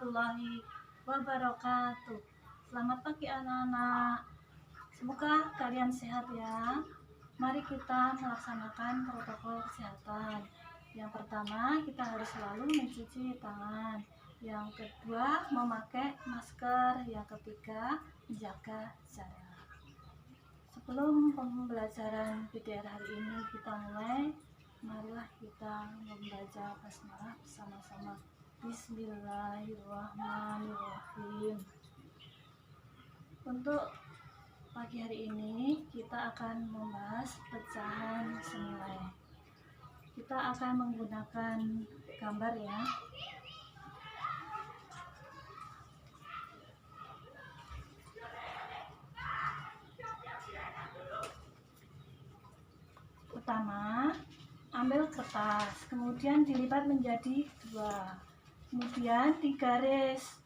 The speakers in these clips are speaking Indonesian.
warahmatullahi wabarakatuh. Selamat pagi anak-anak. Semoga kalian sehat ya. Mari kita melaksanakan protokol kesehatan. Yang pertama, kita harus selalu mencuci tangan. Yang kedua, memakai masker. Yang ketiga, menjaga jarak. Sebelum pembelajaran PDR hari ini kita mulai, marilah kita membaca basmalah bersama-sama. Bismillahirrahmanirrahim. Untuk pagi hari ini kita akan membahas pecahan senilai. Kita akan menggunakan gambar ya. Pertama, ambil kertas, kemudian dilipat menjadi 2, kemudian digaris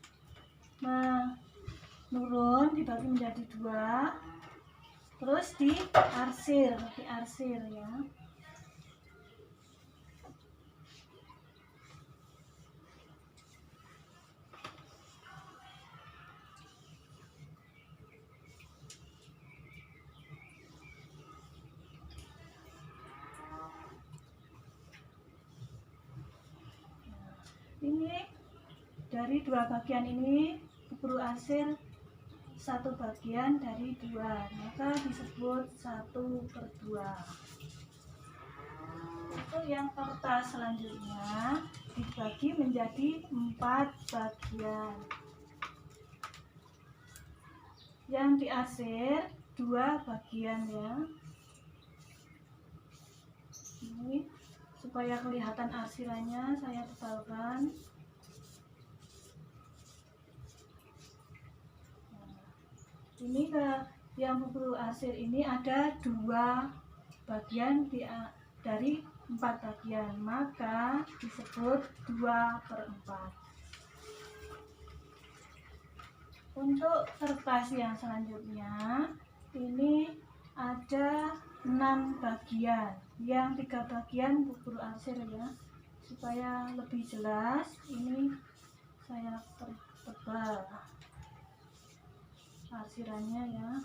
menurun, dibagi menjadi 2, terus diarsir ya. Ini dari 2 bagian ini bubur arsir 1 bagian dari 2, maka disebut 1/2. Untuk yang kertas selanjutnya dibagi menjadi 4 bagian. Yang diarsir 2 bagian ya. Ini supaya kelihatan arsirannya saya tebalkan. Ini yang bubur arsir ini ada 2 bagian dari 4 bagian, maka disebut 2/4. Untuk kertas yang selanjutnya ini ada 6 bagian, yang 3 bagian bubur arsir ya. Supaya lebih jelas, ini saya pertebal arsirannya ya.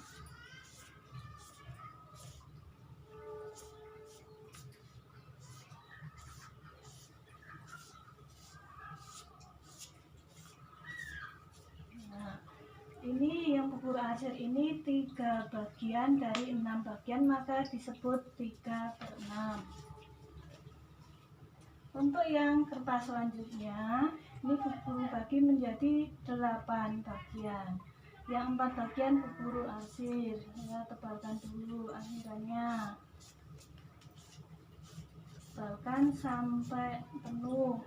Nah, ini yang bubur arsir ini 3 bagian dari 6 bagian, maka disebut 3/6. Untuk yang kertas selanjutnya ini bubur bagi menjadi 8 bagian. Yang 4 bagian bubur arsir, saya tebalkan dulu arsirannya. Tebalkan sampai penuh.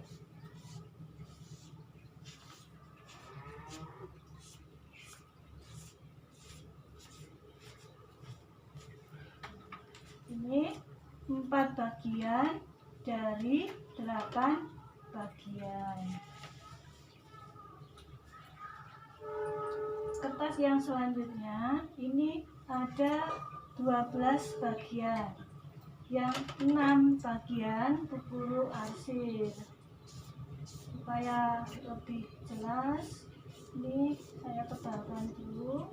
Ini 4 bagian dari 8 bagian. Kertas yang selanjutnya ini ada 12 bagian, yang 6 bagian bubur arsir. Supaya lebih jelas, ini saya tebalkan dulu.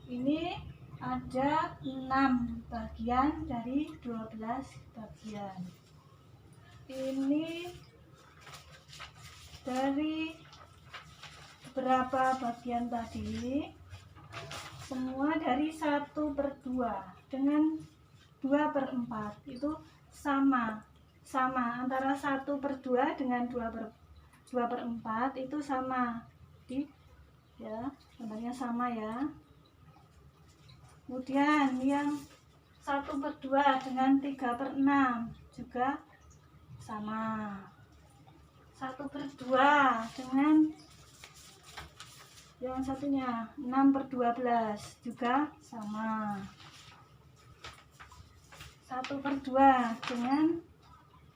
Ini ada 6 bagian dari 12 bagian. Ini dari berapa bagian tadi? Semua dari 1/2 dengan 2/4 itu sama antara 1/2 dengan 2/4 itu sama ya, sebenarnya sama ya. Kemudian yang 1/2 dengan 3/6 juga sama. 1/2 dengan yang satunya 6/12 juga sama. 1/2 dengan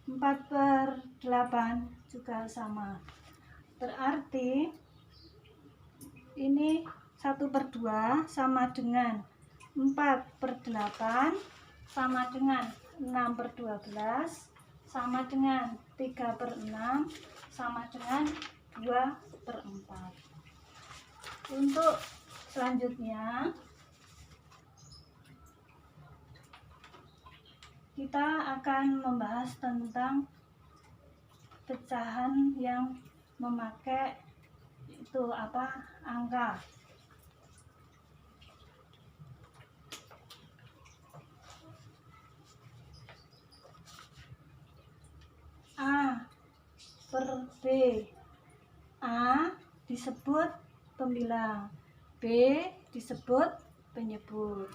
4/8 juga sama. Berarti ini 1/2 sama dengan 4/8 sama dengan 6/12 sama dengan 3/6 sama dengan 2/4. Untuk selanjutnya kita akan membahas tentang pecahan yang memakai angka. A per B. A disebut pembilang, B disebut penyebut.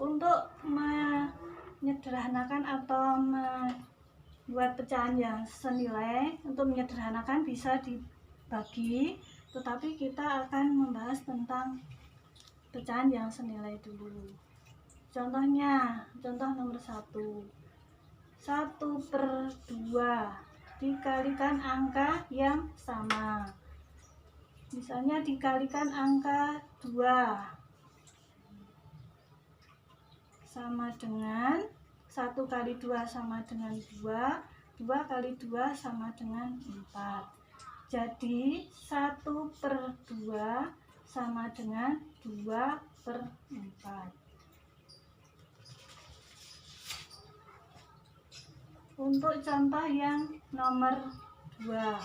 Untuk menyederhanakan atau membuat pecahan yang senilai, untuk menyederhanakan bisa dibagi, tetapi kita akan membahas tentang pecahan yang senilai dulu. Contohnya, contoh nomor 1. 1/2 dikalikan angka yang sama. Misalnya dikalikan angka 2 sama dengan 1 kali 2 sama dengan 2, 2 kali 2 sama dengan 4. Jadi 1/2 sama dengan 2/4. Untuk contoh yang nomor 2,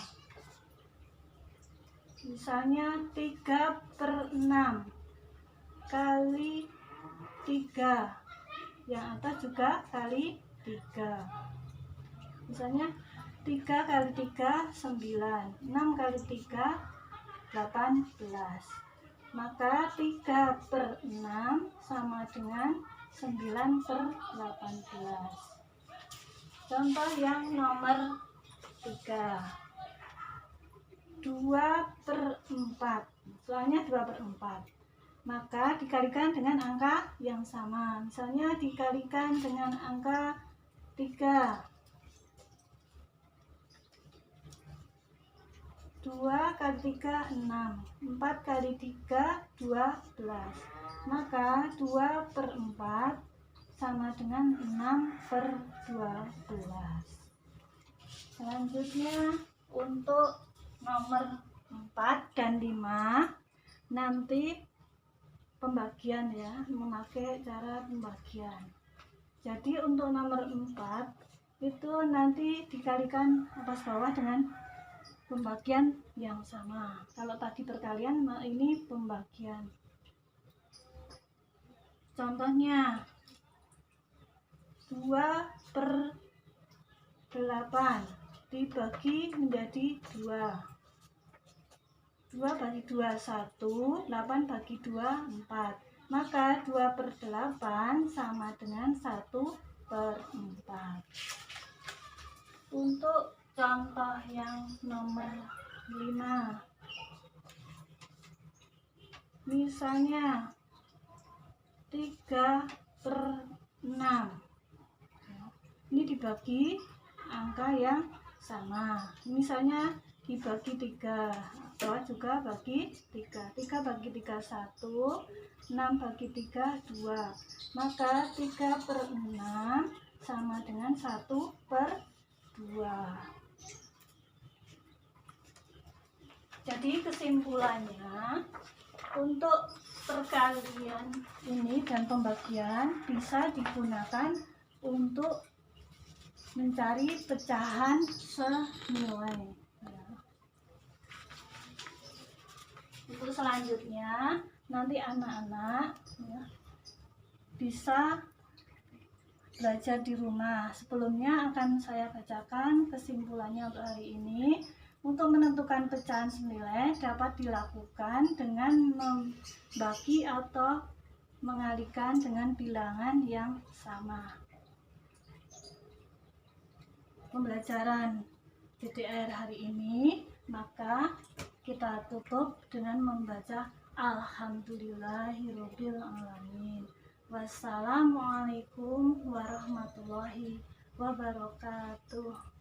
misalnya 3/6 kali 3, yang atas juga kali 3. Misalnya 3 kali 3 9, 6 kali 3 18. Maka 3/6 sama dengan 9/18. Contoh yang nomor 3, 2/4. Soalnya 2/4. Maka dikalikan dengan angka yang sama. Misalnya dikalikan dengan angka 3. 2 kali 3 6, 4 kali 3 12. Maka 2/4 sama dengan 6/12. Selanjutnya untuk nomor 4 dan 5 nanti pembagian ya, memakai cara pembagian. Jadi untuk nomor 4 itu nanti dikalikan atas bawah dengan pembagian yang sama. Kalau tadi perkalian, ini pembagian. Contohnya 2/8 dibagi menjadi 2. 2 bagi 2 1, 8 bagi 2 4. Maka 2/8 sama dengan 1/4. Untuk contoh yang nomor 5, misalnya 3/6. Ini dibagi angka yang sama. Misalnya dibagi 3, atau juga bagi 3. 3 bagi 3 1, 6 bagi 3 2. Maka 3/6 sama dengan 1/2. Jadi kesimpulannya, untuk perkalian ini dan pembagian bisa digunakan untuk mencari pecahan senilai. Untuk selanjutnya nanti anak-anak bisa belajar di rumah. Sebelumnya akan saya bacakan kesimpulannya untuk hari ini. Untuk menentukan pecahan senilai dapat dilakukan dengan membagi atau mengalihkan dengan bilangan yang sama. Pembelajaran DDR hari ini maka kita tutup dengan membaca Alhamdulillahirabbil alamin. Wassalamualaikum warahmatullahi wabarakatuh.